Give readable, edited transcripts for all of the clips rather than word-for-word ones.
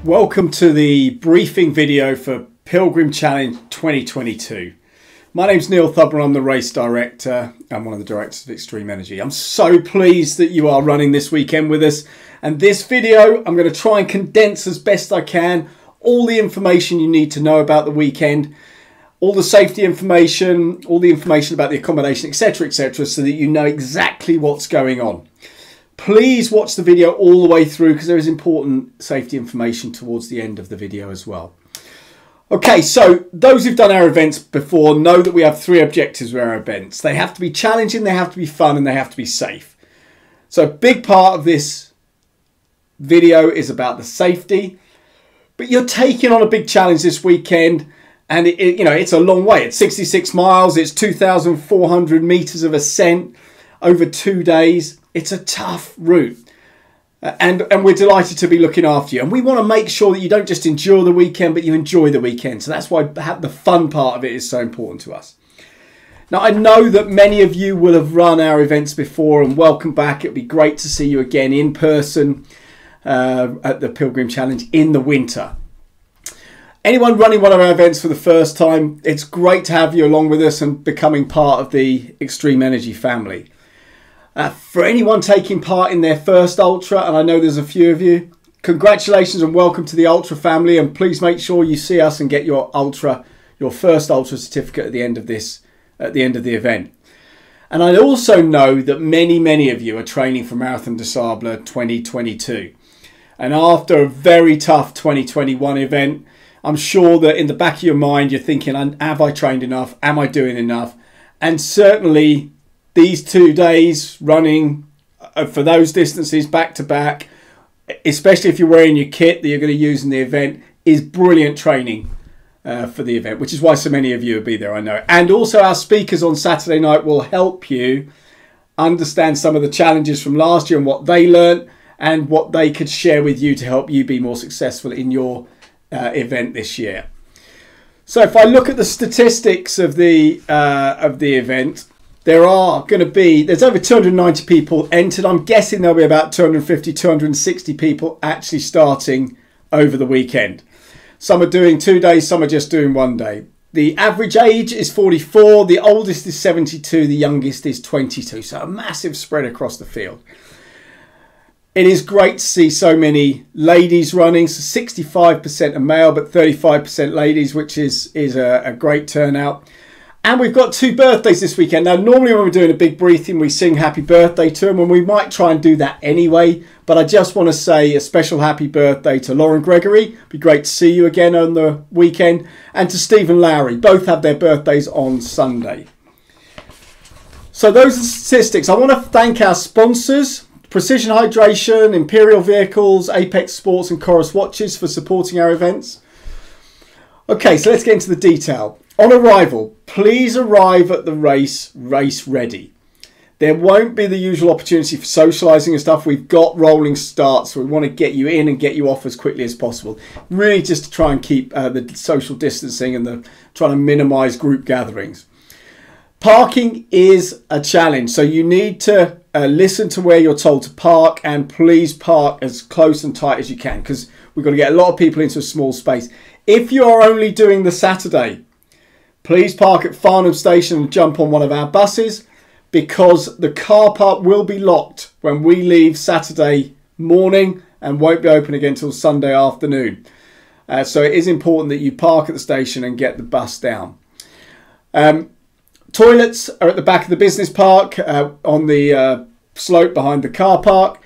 Welcome to the briefing video for Pilgrim Challenge 2022. My name's Neil Thubron, I'm the race director. I'm one of the directors of Extreme Energy. I'm so pleased that you are running this weekend with us. And this video, I'm going to try and condense as best I can all the information you need to know about the weekend, all the safety information, all the information about the accommodation, etc., so that you know exactly what's going on. Please watch the video all the way through because there is important safety information towards the end of the video as well. Okay, so those who've done our events before know that we have three objectives with our events. They have to be challenging, they have to be fun, and they have to be safe. So a big part of this video is about the safety, but you're taking on a big challenge this weekend, and it's a long way. It's 66 miles, it's 2,400 meters of ascent over 2 days. It's a tough route, and we're delighted to be looking after you. And we want to make sure that you don't just endure the weekend, but you enjoy the weekend. So that's why the fun part of it is so important to us. Now, I know that many of you will have run our events before, and welcome back. It'd be great to see you again in person at the Pilgrim Challenge in the winter. Anyone running one of our events for the first time, it's great to have you along with us and becoming part of the Extreme Energy family. For anyone taking part in their first Ultra, and I know there's a few of you, congratulations and welcome to the Ultra family, and please make sure you see us and get your first Ultra certificate at the end of the event. And I also know that many of you are training for Marathon des Sables 2022. And after a very tough 2021 event, I'm sure that in the back of your mind you're thinking, have I trained enough? Am I doing enough? And certainly these 2 days running for those distances back to back, especially if you're wearing your kit that you're going to use in the event, is brilliant training for the event, which is why so many of you will be there, I know. And also our speakers on Saturday night will help you understand some of the challenges from last year and what they learned and what they could share with you to help you be more successful in your event this year. So if I look at the statistics of the event, there's over 290 people entered. I'm guessing there'll be about 250, 260 people actually starting over the weekend. Some are doing 2 days, some are just doing 1 day. The average age is 44, the oldest is 72, the youngest is 22. So a massive spread across the field. It is great to see so many ladies running. So 65% are male, but 35% ladies, which is a great turnout. And we've got 2 birthdays this weekend. Now, normally when we're doing a big briefing, we sing happy birthday to them, and we might try and do that anyway. But I just want to say a special happy birthday to Lauren Gregory. It'd be great to see you again on the weekend. And to Stephen Lowry. Both have their birthdays on Sunday. So those are the statistics. I want to thank our sponsors, Precision Hydration, Imperial Vehicles, Apex Sports and Chorus Watches for supporting our events. Okay, so let's get into the detail. On arrival, please arrive at the race ready. There won't be the usual opportunity for socialising and stuff. We've got rolling starts, so we want to get you in and get you off as quickly as possible. Really just to try and keep the social distancing and trying to minimise group gatherings. Parking is a challenge, so you need to listen to where you're told to park, and please park as close and tight as you can because we've got to get a lot of people into a small space. If you're only doing the Saturday, please park at Farnham Station and jump on one of our buses because the car park will be locked when we leave Saturday morning and won't be open again until Sunday afternoon. So it is important that you park at the station and get the bus down. Toilets are at the back of the business park on the slope behind the car park.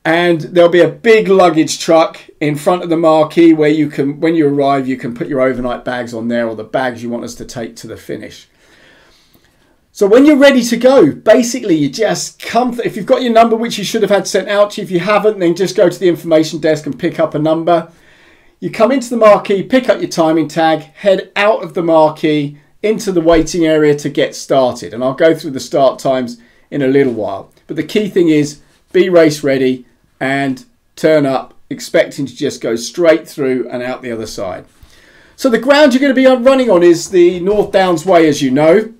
And there'll be a big luggage truck in front of the marquee where you can, when you arrive, you can put your overnight bags on there or the bags you want us to take to the finish. So when you're ready to go, basically you just come, if you've got your number, which you should have had sent out to you, if you haven't, then just go to the information desk and pick up a number. You come into the marquee, pick up your timing tag, head out of the marquee into the waiting area to get started. And I'll go through the start times in a little while. But the key thing is be race ready and turn up expecting to just go straight through and out the other side. So the ground you're going to be running on is the North Downs Way, as you know,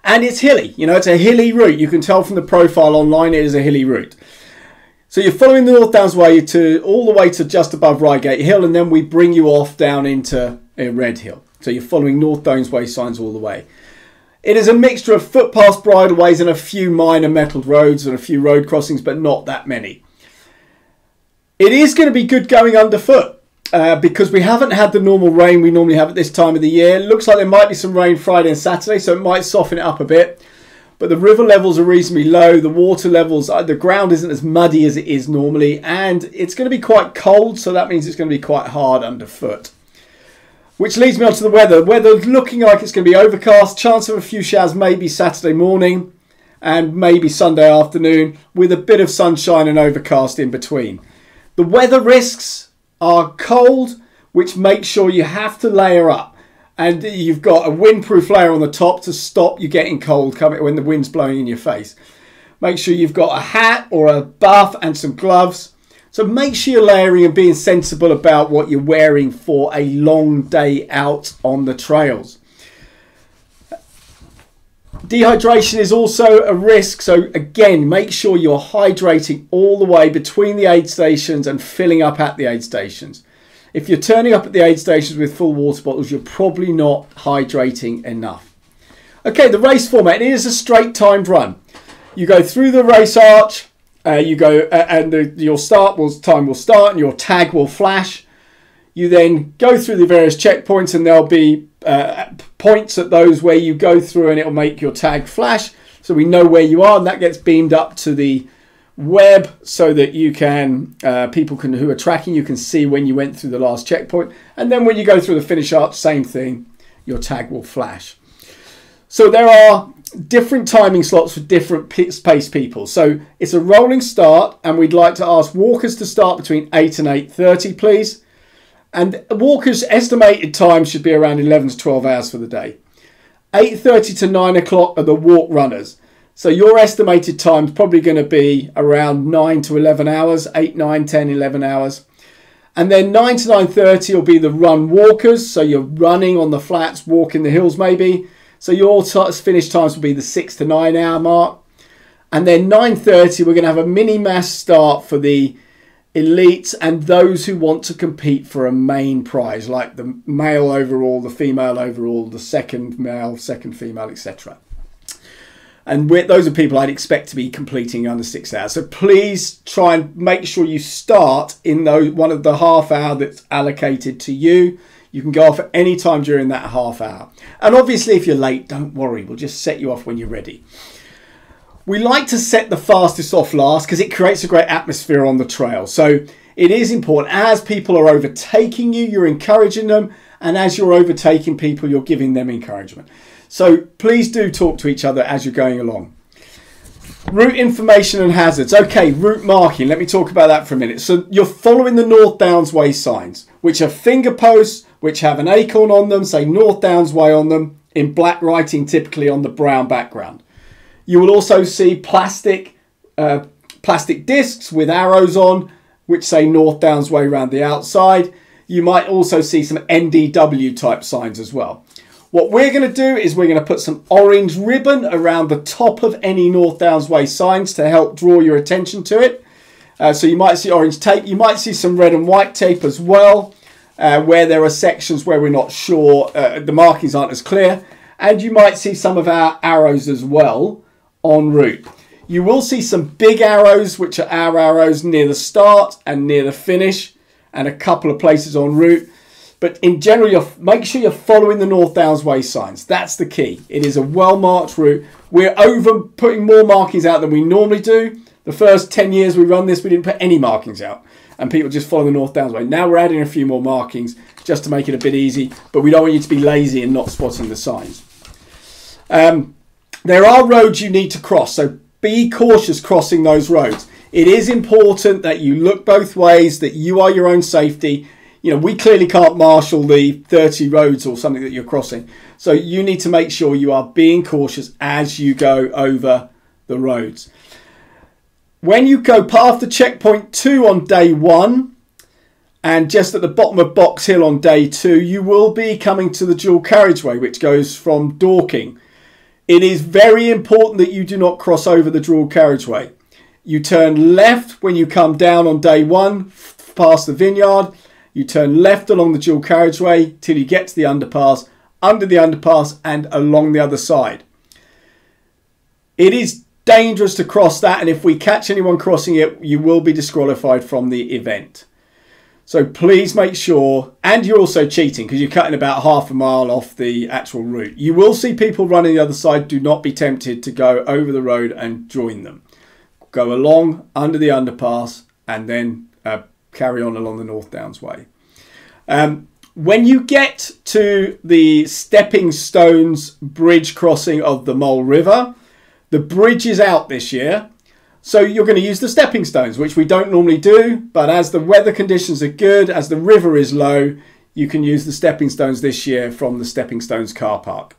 and it's hilly. You know, it's a hilly route. You can tell from the profile online it is a hilly route. So you're following the North Downs Way to all the way to just above Reigate Hill, and then we bring you off down into Red Hill. So you're following North Downs Way signs all the way. It is a mixture of footpaths, bridleways, and a few minor metalled roads and a few road crossings, but not that many. It is going to be good going underfoot because we haven't had the normal rain we normally have at this time of the year. It looks like there might be some rain Friday and Saturday, so it might soften it up a bit. But the river levels are reasonably low. The water levels, the ground isn't as muddy as it is normally. And it's going to be quite cold, so that means it's going to be quite hard underfoot. Which leads me on to the weather. The weather's looking like it's going to be overcast. Chance of a few showers maybe Saturday morning and maybe Sunday afternoon with a bit of sunshine and overcast in between. The weather risks are cold, which makes sure you have to layer up. And you've got a windproof layer on the top to stop you getting cold coming when the wind's blowing in your face. Make sure you've got a hat or a buff and some gloves. So make sure you're layering and being sensible about what you're wearing for a long day out on the trails. Dehydration is also a risk. So again, make sure you're hydrating all the way between the aid stations and filling up at the aid stations. If you're turning up at the aid stations with full water bottles, you're probably not hydrating enough. Okay, the race format, it is a straight timed run. You go through the race arch, your time will start and your tag will flash. You then go through the various checkpoints and there'll be points at those where you go through and it'll make your tag flash. So we know where you are, and that gets beamed up to the web so that you can people who are tracking you can see when you went through the last checkpoint. And then when you go through the finish arch, same thing, your tag will flash. So there are different timing slots for different pace people. So it's a rolling start, and we'd like to ask walkers to start between 8 and 8:30, please. And walkers' estimated time should be around 11 to 12 hours for the day. 8:30 to 9 o'clock are the walk runners. So your estimated time is probably going to be around 9 to 11 hours, 8, 9, 10, 11 hours. And then 9 to 9:30 will be the run walkers. So you're running on the flats, walking the hills maybe. So your finish times will be the 6 to 9 hour mark. And then 9:30, we're going to have a mini mass start for the elites and those who want to compete for a main prize, like the male overall, the female overall, the second male, second female, etc. And those are people I'd expect to be completing under 6 hours. So please try and make sure you start in one of the half hour that's allocated to you. You can go off at any time during that half hour. And obviously, if you're late, don't worry. We'll just set you off when you're ready. We like to set the fastest off last because it creates a great atmosphere on the trail. So it is important. As people are overtaking you, you're encouraging them. And as you're overtaking people, you're giving them encouragement. So please do talk to each other as you're going along. Route information and hazards. Okay, route marking. Let me talk about that for a minute. So you're following the North Downs Way signs, which are finger posts, which have an acorn on them, say North Downs Way on them, in black writing, typically on the brown background. You will also see plastic discs with arrows on, which say North Downs Way around the outside. You might also see some NDW type signs as well. What we're going to do is we're going to put some orange ribbon around the top of any North Downs Way signs to help draw your attention to it. So you might see orange tape. You might see some red and white tape as well, where there are sections where we're not sure, the markings aren't as clear. And you might see some of our arrows as well en route. You will see some big arrows, which are our arrows near the start and near the finish, and a couple of places en route. But in general, make sure you're following the North Downs Way signs. That's the key. It is a well-marked route. We're putting more markings out than we normally do. The first 10 years we run this, we didn't put any markings out. And people just follow the North Downs Way. Now we're adding a few more markings just to make it a bit easy. But we don't want you to be lazy and not spotting the signs. There are roads you need to cross. So be cautious crossing those roads. It is important that you look both ways, that you are your own safety. You know, we clearly can't marshal the 30 roads or something that you're crossing. So you need to make sure you are being cautious as you go over the roads. When you go past the checkpoint 2 on day 1 and just at the bottom of Box Hill on day 2, you will be coming to the dual carriageway, which goes from Dorking. It is very important that you do not cross over the dual carriageway. You turn left when you come down on day one, past the vineyard. You turn left along the dual carriageway till you get to the underpass, under the underpass and along the other side. It is dangerous to cross that, and if we catch anyone crossing it, you will be disqualified from the event. So please make sure, and you're also cheating because you're cutting about half a mile off the actual route. You will see people running the other side. Do not be tempted to go over the road and join them. Go along under the underpass and then carry on along the North Downs Way. When you get to the Stepping Stones bridge crossing of the Mole River, the bridge is out this year. So you're going to use the stepping stones, which we don't normally do. But as the weather conditions are good, as the river is low, you can use the stepping stones this year from the Stepping Stones car park.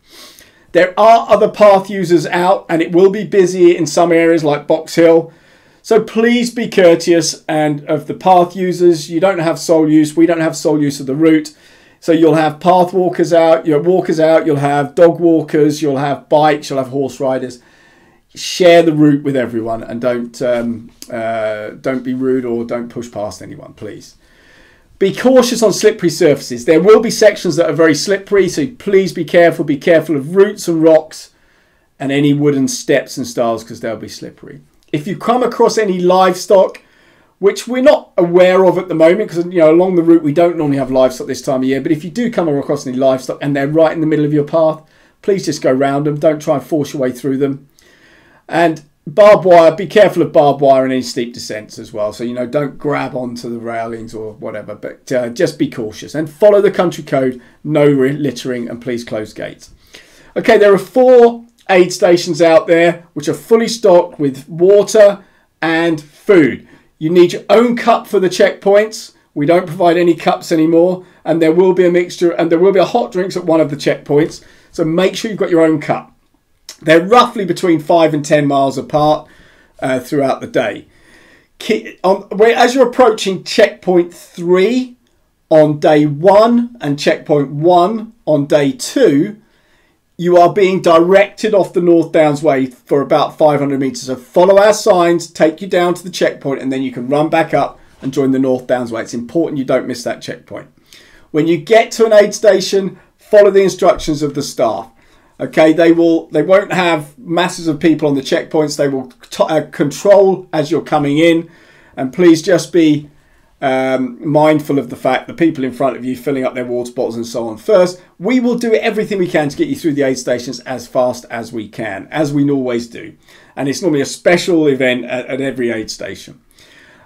There are other path users out, and it will be busy in some areas like Box Hill. So please be courteous and of the path users. You don't have sole use. We don't have sole use of the route. So you'll have path walkers out, you'll have dog walkers, you'll have bikes, you'll have horse riders. Share the route with everyone and don't be rude or don't push past anyone, please. Be cautious on slippery surfaces. There will be sections that are very slippery, so please be careful. Be careful of roots and rocks and any wooden steps and stiles because they'll be slippery. If you come across any livestock, which we're not aware of at the moment because along the route we don't normally have livestock this time of year, but if you do come across any livestock and they're right in the middle of your path, please just go round them. Don't try and force your way through them. And barbed wire, be careful of barbed wire and any steep descents as well. So, don't grab onto the railings or whatever, but just be cautious and follow the country code, no littering, and please close gates. Okay, there are 4 aid stations out there which are fully stocked with water and food. You need your own cup for the checkpoints. We don't provide any cups anymore, and there will be a mixture, and there will be a hot drinks at one of the checkpoints. So make sure you've got your own cup. They're roughly between 5 and 10 miles apart throughout the day. As you're approaching checkpoint 3 on day 1 and checkpoint 1 on day 2, you are being directed off the North Downs Way for about 500 metres. So follow our signs, take you down to the checkpoint, and then you can run back up and join the North Downs Way. It's important you don't miss that checkpoint. When you get to an aid station, follow the instructions of the staff. Okay, they won't have masses of people on the checkpoints. They will control as you're coming in, and please just be mindful of the fact that people in front of you filling up their water bottles and so on first. We will do everything we can to get you through the aid stations as fast as we can, as we always do. And it's normally a special event at every aid station.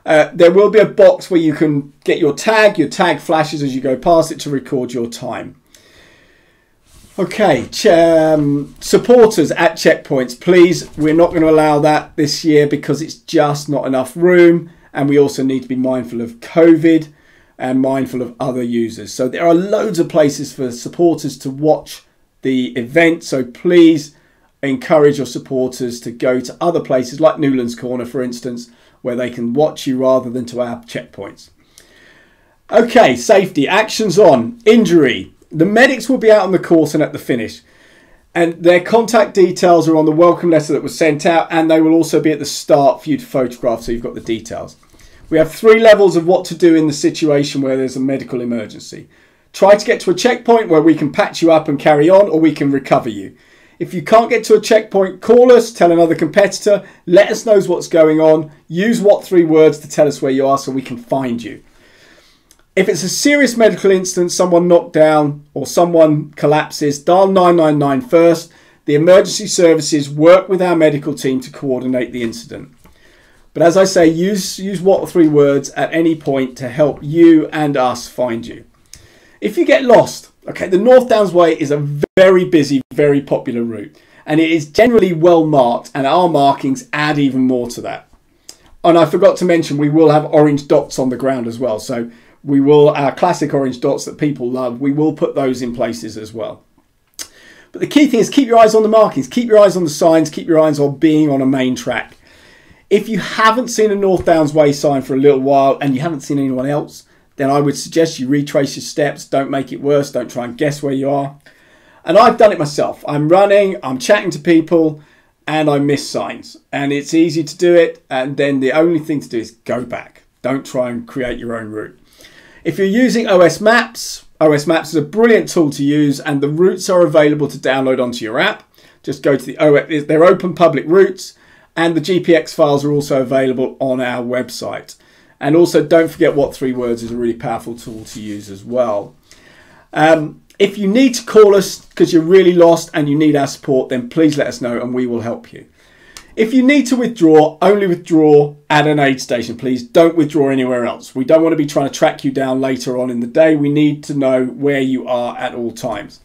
There will be a box where you can get your tag. Your tag flashes as you go past it to record your time. Okay, supporters at checkpoints, please, we're not going to allow that this year because it's just not enough room, and we also need to be mindful of COVID and mindful of other users. So there are loads of places for supporters to watch the event, so please encourage your supporters to go to other places like Newlands Corner, for instance, where they can watch you rather than to our checkpoints. Okay, safety, actions on, injury. The medics will be out on the course and at the finish, and their contact details are on the welcome letter that was sent out, and they will also be at the start for you to photograph, so you've got the details. We have 3 levels of what to do in the situation where there's a medical emergency. Try to get to a checkpoint where we can patch you up and carry on, or we can recover you. If you can't get to a checkpoint, call us, tell another competitor, let us know what's going on, use what 3 words to tell us where you are so we can find you. If it's a serious medical incident, someone knocked down or someone collapses, dial 999 first. The emergency services work with our medical team to coordinate the incident. But as I say, use what 3 words at any point to help you and us find you. If you get lost, okay, the North Downs Way is a very busy, very popular route, and it is generally well marked, and our markings add even more to that. And I forgot to mention, we will have orange dots on the ground as well. So we will, our classic orange dots that people love, we will put those in places as well. But the key thing is keep your eyes on the markings, keep your eyes on the signs, keep your eyes on being on a main track. If you haven't seen a North Downs Way sign for a little while and you haven't seen anyone else, then I would suggest you retrace your steps. Don't make it worse. Don't try and guess where you are. And I've done it myself. I'm running, I'm chatting to people, and I miss signs, and it's easy to do it, and then the only thing to do is go back. Don't try and create your own route. If you're using OS Maps is a brilliant tool to use, and the routes are available to download onto your app. Just go to the OS, they're open public routes, and the GPX files are also available on our website. And also don't forget What 3 Words is a really powerful tool to use as well. If you need to call us because you're really lost and you need our support, then please let us know and we will help you. If you need to withdraw, only withdraw at an aid station, please. Don't withdraw anywhere else. We don't want to be trying to track you down later on in the day. We need to know where you are at all times.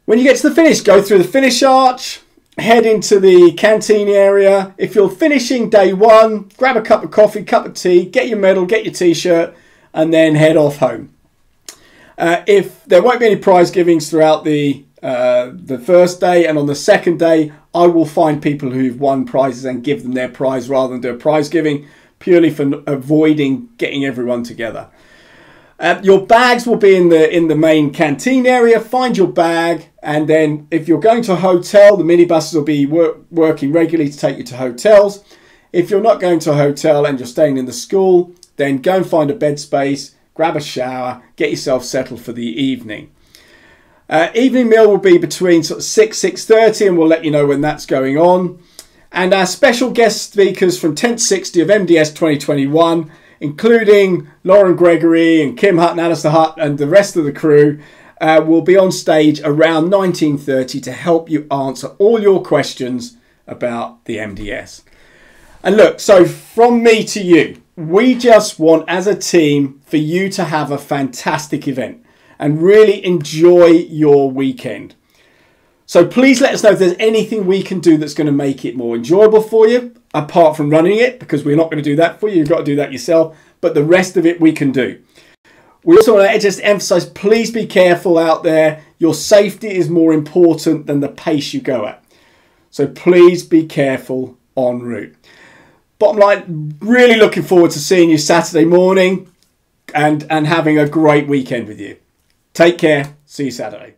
When you get to the finish, go through the finish arch, head into the canteen area. If you're finishing day 1, grab a cup of coffee, cup of tea, get your medal, get your t-shirt, and then head off home. If there won't be any prize givings throughout the first day, and on the second day I will find people who've won prizes and give them their prize rather than do a prize giving, purely for avoiding getting everyone together. Your bags will be in the main canteen area. Find your bag, and then if you're going to a hotel, the minibuses will be working regularly to take you to hotels. If you're not going to a hotel and you're staying in the school, then go and find a bed space, grab a shower, get yourself settled for the evening. Evening meal will be between sort of 6:30, and we'll let you know when that's going on. And our special guest speakers from Tent 60 of MDS 2021, including Lauren Gregory and Kim Hutt and Alistair Hutt and the rest of the crew, will be on stage around 19:30 to help you answer all your questions about the MDS. And look, so from me to you, we just want as a team for you to have a fantastic event and really enjoy your weekend. So please let us know if there's anything we can do that's going to make it more enjoyable for you, apart from running it, because we're not going to do that for you. You've got to do that yourself. But the rest of it we can do. We also want to just emphasize, please be careful out there. Your safety is more important than the pace you go at. So please be careful en route. Bottom line, really looking forward to seeing you Saturday morning and having a great weekend with you. Take care. See you Saturday.